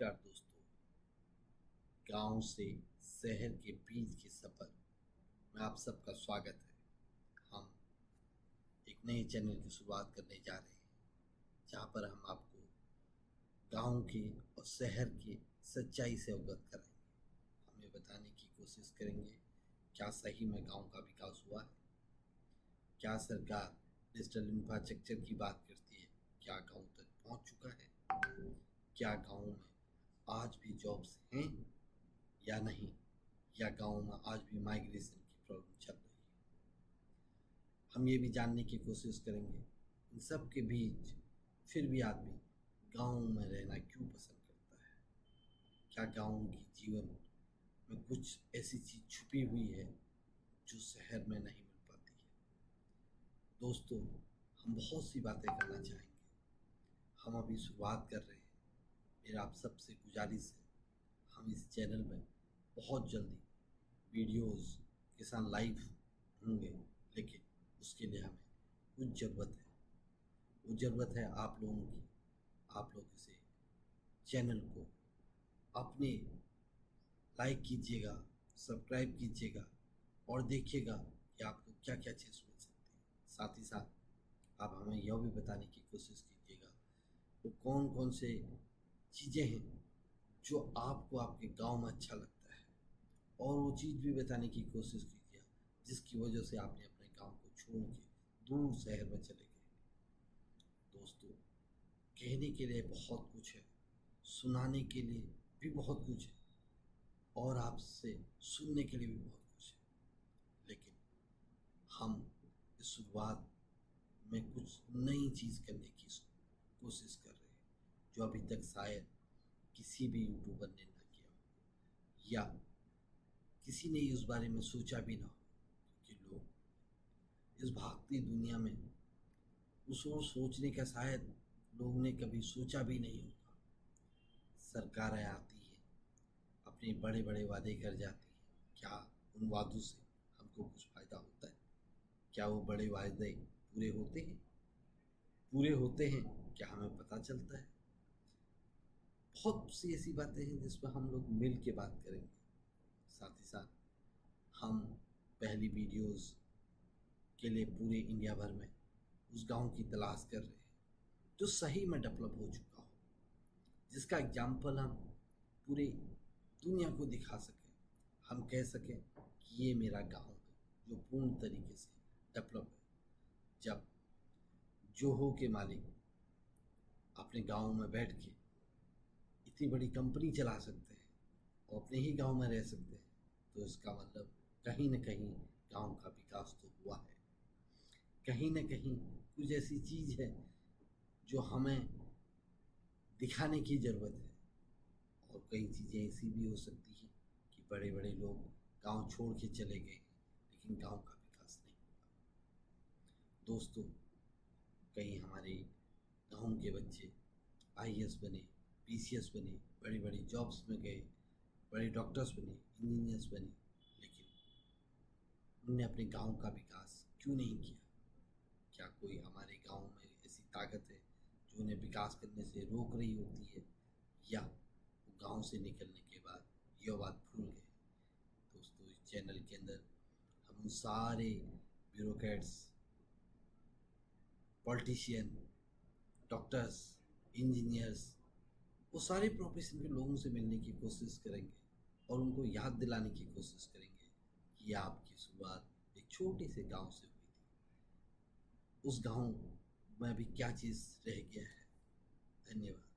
नमस्कार दोस्तों। गांव से शहर के बीच के सफर में आप सबका स्वागत है। हम एक नए चैनल की शुरुआत करने जा रहे हैं जहां पर हम आपको गांव के और शहर की सच्चाई से अवगत कराएंगे। हमें बताने की कोशिश करेंगे क्या सही में गांव का विकास हुआ है, क्या सरकार डिजिटल इंफ्रास्ट्रक्चर की बात करती है, क्या गांव तक पहुंच चुका है, क्या गांव में आज भी जॉब्स हैं या नहीं, या गांव में आज भी माइग्रेशन की प्रॉब्लम चल रही है। हम ये भी जानने की कोशिश करेंगे इन सब के बीच फिर भी आदमी गांव में रहना क्यों पसंद करता है। क्या गांव की जीवन में कुछ ऐसी चीज छुपी हुई है जो शहर में नहीं मिल पाती है। दोस्तों, हम बहुत सी बातें करना चाहेंगे। हम अभी शुरुआत कर रहे हैं। मेरा आप सबसे गुजारिश है, हम इस चैनल में बहुत जल्दी वीडियोस के साथ लाइव होंगे, लेकिन उसके लिए हमें कुछ ज़रूरत है। वो ज़रूरत है आप लोगों की। आप लोग इसे चैनल को अपने लाइक कीजिएगा, सब्सक्राइब कीजिएगा और देखिएगा कि आपको क्या क्या चीज़ मिल सकती है। साथ ही साथ आप हमें यह भी बताने की कोशिश कीजिएगा वो कौन कौन से चीज़ें हैं जो आपको आपके गांव में अच्छा लगता है, और वो चीज़ भी बताने की कोशिश कीजिए जिसकी वजह से आपने अपने गांव को छोड़ के दूर शहर में चले गए। दोस्तों, कहने के लिए बहुत कुछ है, सुनाने के लिए भी बहुत कुछ है, और आपसे सुनने के लिए भी बहुत कुछ है, लेकिन हम इस शुरुआत में कुछ नई चीज़ करने की कोशिश कर रहे हैं जो अभी तक शायद किसी भी यूट्यूबर ने ना किया हो, या किसी ने इस बारे में सोचा भी ना हो, क्योंकि लोग इस भागती दुनिया में उस ओर सोचने का शायद लोगों ने कभी सोचा भी नहीं होगा। सरकारें आती है, अपने बड़े बड़े वादे कर जाती है, क्या उन वादों से हमको कुछ फायदा होता है? क्या वो बड़े वादे पूरे होते हैं? पूरे होते हैं क्या हमें पता चलता है? बहुत सी ऐसी बातें हैं जिस पर हम लोग मिल के बात करेंगे। साथ ही साथ हम पहली वीडियोस के लिए पूरे इंडिया भर में उस गांव की तलाश कर रहे हैं जो सही में डेवलप हो चुका हो, जिसका एग्जाम्पल हम पूरे दुनिया को दिखा सकें। हम कह सकें कि ये मेरा गांव है जो पूर्ण तरीके से डेवलप है। जब जोहो के मालिक अपने गांव में बैठ के इतनी बड़ी कंपनी चला सकते हैं और अपने ही गांव में रह सकते हैं, तो इसका मतलब कहीं न कहीं गांव का विकास तो हुआ है। कहीं न कहीं कुछ ऐसी चीज़ है जो हमें दिखाने की ज़रूरत है। और कई चीज़ें ऐसी भी हो सकती हैं कि बड़े बड़े लोग गांव छोड़ के चले गए लेकिन गांव का विकास नहीं हुआ। दोस्तों, कई हमारे गांव के बच्चे आईएएस बने, पीसीएस बने, बड़ी बड़ी जॉब्स में गए, बड़े डॉक्टर्स बने, इंजीनियर्स बने, लेकिन उन्होंने अपने गांव का विकास क्यों नहीं किया? क्या कोई हमारे गांव में ऐसी ताकत है जो उन्हें विकास करने से रोक रही होती है, या वो गांव से निकलने के बाद यह बात भूल गए? दोस्तों, इस चैनल के अंदर हम उन सारे ब्यूरोक्रेट्स, पॉलिटिशियन, डॉक्टर्स, इंजीनियर्स, वो सारे प्रोफेशन के लोगों से मिलने की कोशिश करेंगे और उनको याद दिलाने की कोशिश करेंगे कि आपकी शुरुआत एक छोटे से गांव से हुई थी। उस गांव में भी क्या चीज़ रह गया है। धन्यवाद।